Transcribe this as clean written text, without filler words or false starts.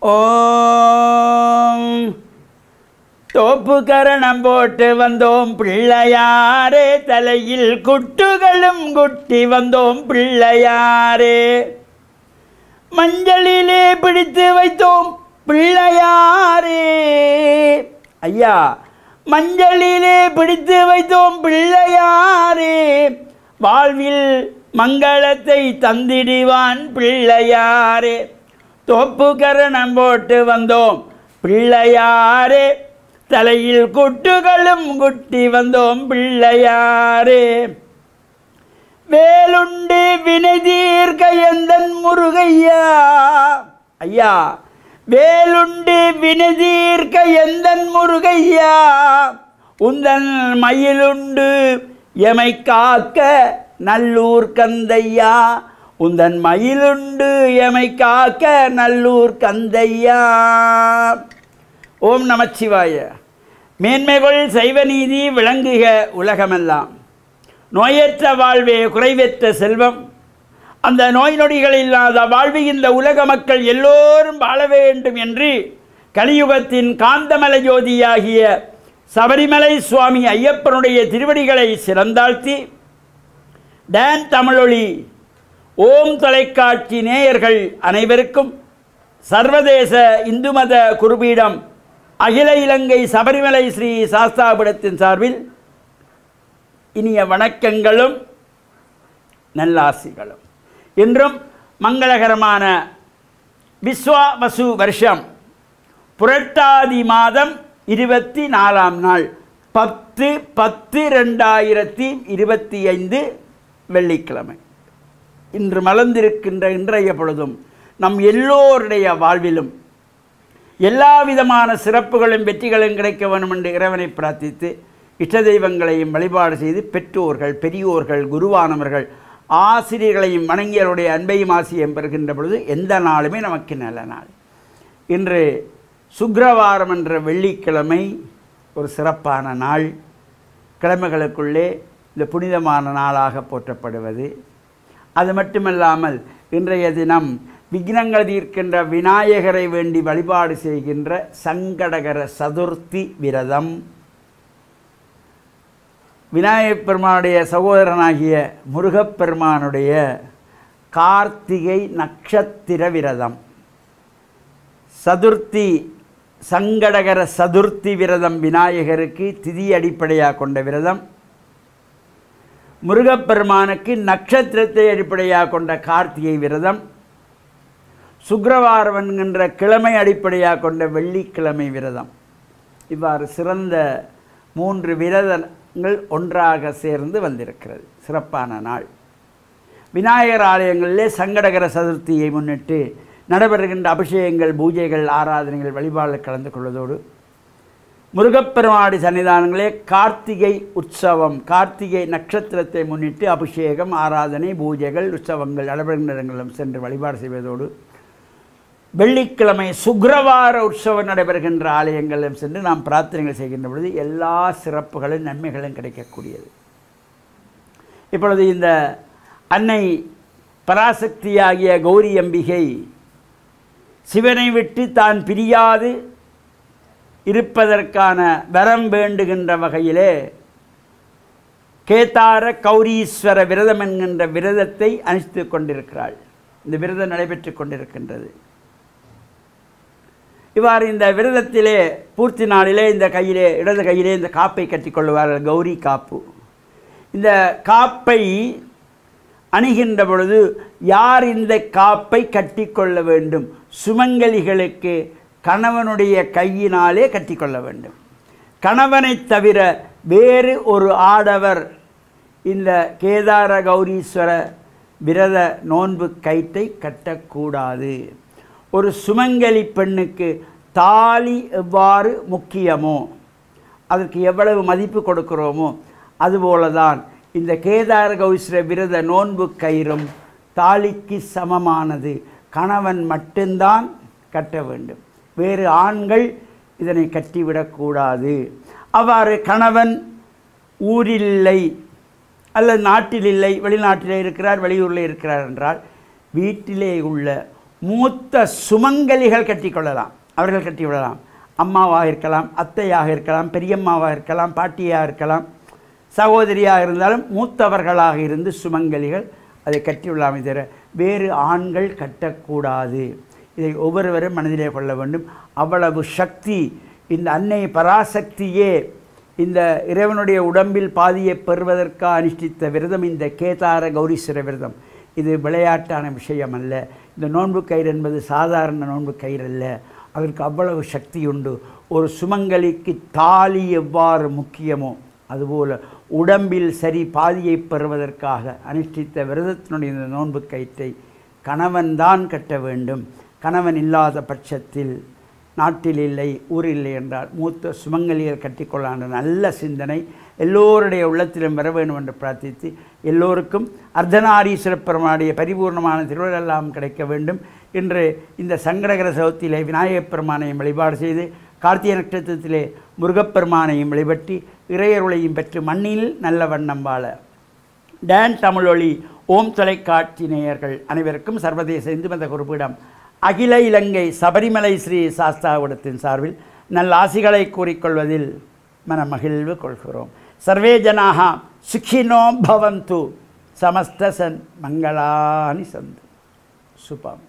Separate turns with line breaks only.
ஓம் தோப்பு கரணம் போட்டு வந்தோம் பிள்ளையாரே, தலையில் குட்டுகளும் குட்டி வந்தோம் பிள்ளையாரே. மஞ்சளிலே பிடித்து வைத்தோம் பிள்ளையாரே. ஐயா, மஞ்சளிலே பிடித்து வைத்தோம் பிள்ளையாரே, வாழ்வில் மங்களத்தை தந்திடுவான் பிள்ளையாரே. தோப்பு கரணம் போட்டு வந்தோம் பிள்ளையாரே, தலையில் குட்டுகளும் குட்டி வந்தோம் பிள்ளையாரே. வேலுண்டு வினை தீர்க்க எந்தன் முருகையா. ஐயா, வேலுண்டு வினை தீர்க்க எந்தன் முருகையா, உந்தன் மயிலுண்டு எமை காக்க நல்லூர் கந்தையா. உந்தன் மயிலுண்டு எமை காக்க நல்லூர் கந்தையா. ஓம் நமச்சிவாய. மேன்மைகள் சைவநீதி விளங்குக உலகமெல்லாம். நோயற்ற வாழ்வே குறைவற்ற செல்வம். அந்த நோய் நொடிகள் இல்லாத வாழ்வு இந்த உலக மக்கள் எல்லோரும் வாழ வேண்டும் என்று கலியுகத்தின் காந்தமலை ஜோதியாகிய சபரிமலை சுவாமி ஐயப்பனுடைய திருவடிகளை சிறந்தாழ்த்தி, டான் தமிழொலி ஓம் தொலைக்காட்சி நேயர்கள் அனைவருக்கும் சர்வதேச இந்து மத குருபீடம் அகில இலங்கை சபரிமலை ஸ்ரீ சாஸ்தாபீடத்தின் சார்பில் இனிய வணக்கங்களும் நல்லாசிகளும். இன்றும் மங்களகரமான விஸ்வாவசு வருஷம் புரட்டாதி மாதம் 24ஆம் நாள் 10/10/2025 வெள்ளிக்கிழமை. இன்று மலர்ந்திருக்கின்ற இன்றைய பொழுதும் நம் எல்லோருடைய வாழ்விலும் எல்லா விதமான சிறப்புகளும் வெற்றிகளும் கிடைக்க வேண்டும் என்று இறைவனை பிரார்த்தித்து, இஷ்ட தெய்வங்களையும் வழிபாடு செய்து, பெற்றோர்கள் பெரியோர்கள் குருவானவர்கள் ஆசிரியர்களையும் வணங்கியவருடைய அன்பையும் ஆசியம் பெறுகின்ற பொழுது எந்த நாளுமே நமக்கு நல்ல நாள். இன்று சுக்கிரவாரம் என்ற வெள்ளிக்கிழமை ஒரு சிறப்பான நாள். கிழமைகளுக்குள்ளே இந்த புனிதமான நாளாக போற்றப்படுவது. அது மட்டுமல்லாமல் இன்றைய தினம் விக்னங்கள் தீர்க்கின்ற விநாயகரை வேண்டி வழிபாடு செய்கின்ற சங்கடகர சதுர்த்தி விரதம். விநாயகப் பெருமானுடைய சகோதரனாகிய முருகப்பெருமானுடைய கார்த்திகை நட்சத்திர விரதம். சதுர்த்தி சங்கடகர சதுர்த்தி விரதம் விநாயகருக்கு திதி அடிப்படையாக கொண்ட விரதம். முருகப்பெருமானுக்கு நட்சத்திரத்தை அடிப்படையாக கொண்ட கார்த்திகை விரதம். சுக்கிரவாரம் என்கின்ற கிழமை அடிப்படையாக கொண்ட வெள்ளிக்கிழமை விரதம். இவ்வாறு சிறந்த 3 விரதங்கள் ஒன்றாக சேர்ந்து வந்திருக்கிறது. சிறப்பான நாள். விநாயகர் ஆலயங்களிலே சங்கடகர சதுர்த்தியை முன்னிட்டு நடைபெறுகின்ற அபிஷேகங்கள், பூஜைகள், ஆராதனைகள், வழிபாடுகள் கலந்து கொள்வதோடு முருகப்பெருமாடி சன்னிதானங்களே கார்த்திகை உற்சவம், கார்த்திகை நட்சத்திரத்தை முன்னிட்டு அபிஷேகம், ஆராதனை, பூஜைகள், உற்சவங்கள் நடைபெறுகின்ற இடங்களிலும் சென்று வழிபாடு செய்வதோடு வெள்ளிக்கிழமை சுக்கிரவார உற்சவம் நடைபெறுகின்ற ஆலயங்களிலும் சென்று நாம் பிரார்த்தனைகள் செய்கின்ற பொழுது எல்லா சிறப்புகளும் நன்மைகளும் கிடைக்கக்கூடியது. இப்பொழுது இந்த அன்னை பராசக்தியாகிய கௌரி அம்பிகை சிவனை விட்டு தான் பிரியாது இருப்பதற்கான வரம் வேண்டுகின்ற வகையிலே கேதார கௌரீஸ்வர விரதம் என்கின்ற விரதத்தை அனுஷ்டித்து கொண்டிருக்கிறாள். இந்த விரதம் நடைபெற்று கொண்டிருக்கின்றது. இவ்வாறு இந்த விரதத்திலே பூர்த்தி நாளிலே இந்த கையிலே, இடது கையிலே இந்த காப்பை கட்டிக்கொள்வார்கள், கௌரி காப்பு. இந்த காப்பை அணிகின்ற பொழுது யார் இந்த காப்பை கட்டிக்கொள்ள வேண்டும்? சுமங்கலிகளுக்கு கணவனுடைய கையினாலே கட்டிக்கொள்ள வேண்டும். கணவனை தவிர வேறு ஒரு ஆடவர் இந்த கேதார கௌரீஸ்வர விரத நோன்பு கயிற்றை கட்டக்கூடாது. ஒரு சுமங்கலி பெண்ணுக்கு தாலி எவ்வாறு முக்கியமோ, அதற்கு எவ்வளவு மதிப்பு கொடுக்கிறோமோ, அதுபோலதான் இந்த கேதார கௌரீஸ்வர விரத நோன்பு கயிறும் தாலிக்கு சமமானது. கணவன் மட்டும்தான் கட்ட வேண்டும், வேறு ஆண்கள் இதனை கட்டிவிடக்கூடாது. அவ்வாறு கணவன் ஊரில் இல்லை அல்லது நாட்டில் இல்லை, வெளிநாட்டிலே இருக்கிறார், வெளியூரில் இருக்கிறார் என்றால் வீட்டிலே உள்ள மூத்த சுமங்கலிகள் கட்டிக்கொள்ளலாம், அவர்கள் கட்டிக்கொள்ளலாம். அம்மாவாக இருக்கலாம், அத்தையாக இருக்கலாம், பெரியம்மாவாக இருக்கலாம், பாட்டியாக இருக்கலாம், சகோதரியாக இருந்தாலும் மூத்தவர்களாக இருந்து சுமங்கலிகள் அதை கட்டியுள்ளாமை தவிர வேறு ஆண்கள் கட்டக்கூடாது. இதை ஒவ்வொருவரும் மனதிலே கொள்ள வேண்டும். அவ்வளவு சக்தி இந்த அன்னை பராசக்தியே இந்த இறைவனுடைய உடம்பில் பாதியை பெறுவதற்காக அனுஷ்டித்த விரதம் இந்த கேதார கௌரீஸ்வர விரதம். இது விளையாட்டான விஷயம் அல்ல. இந்த நோன்பு கயிறு என்பது சாதாரண நோன்பு கயிறு அல்ல, அதற்கு அவ்வளவு சக்தி உண்டு. ஒரு சுமங்கலிக்கு தாலி எவ்வாறு முக்கியமோ அதுபோல் உடம்பில் சரி பாதியை பெறுவதற்காக அனுஷ்டித்த விரதத்தினுடைய இந்த நோன்பு கயிற்றை கணவன்தான் கட்ட வேண்டும். கணவன் இல்லாத பட்சத்தில் நாட்டில் இல்லை, ஊரில் இல்லை என்றால் மூத்த சுமங்கலிகள் கட்டிக்கொள்ளான்ற நல்ல சிந்தனை எல்லோருடைய உள்ளத்திலும் வர வேண்டும் என்று பிரார்த்தித்து, எல்லோருக்கும் அர்த்தநாரீஸ்வர பெருமானுடைய பரிபூர்ணமான திருவிழெல்லாம் கிடைக்க வேண்டும். இன்று இந்த சங்கடகர சதுர்த்தியிலே விநாயகப் பெருமானையும் வழிபாடு செய்து, கார்த்திகை நட்சத்திரத்திலே முருகப்பெருமானையும் வழிபட்டு இறையருளையும் பெற்று மண்ணில் நல்ல வண்ணம் வாழ டான் தமிழொலி ஓம் தொலைக்காட்சி நேயர்கள் அனைவருக்கும் சர்வதேச இந்து மத குறிப்பிடம் அகில இலங்கை சபரிமலை ஸ்ரீ சாஸ்தாவிடத்தின் சார்பில் நல்ல ஆசிகளை கூறிக்கொள்வதில் மனமகிழ்வு கொள்கிறோம். சர்வே ஜனாக சுகினோ பவந்து, சமஸ்த சன் மங்களானி சந்து. சுபம்.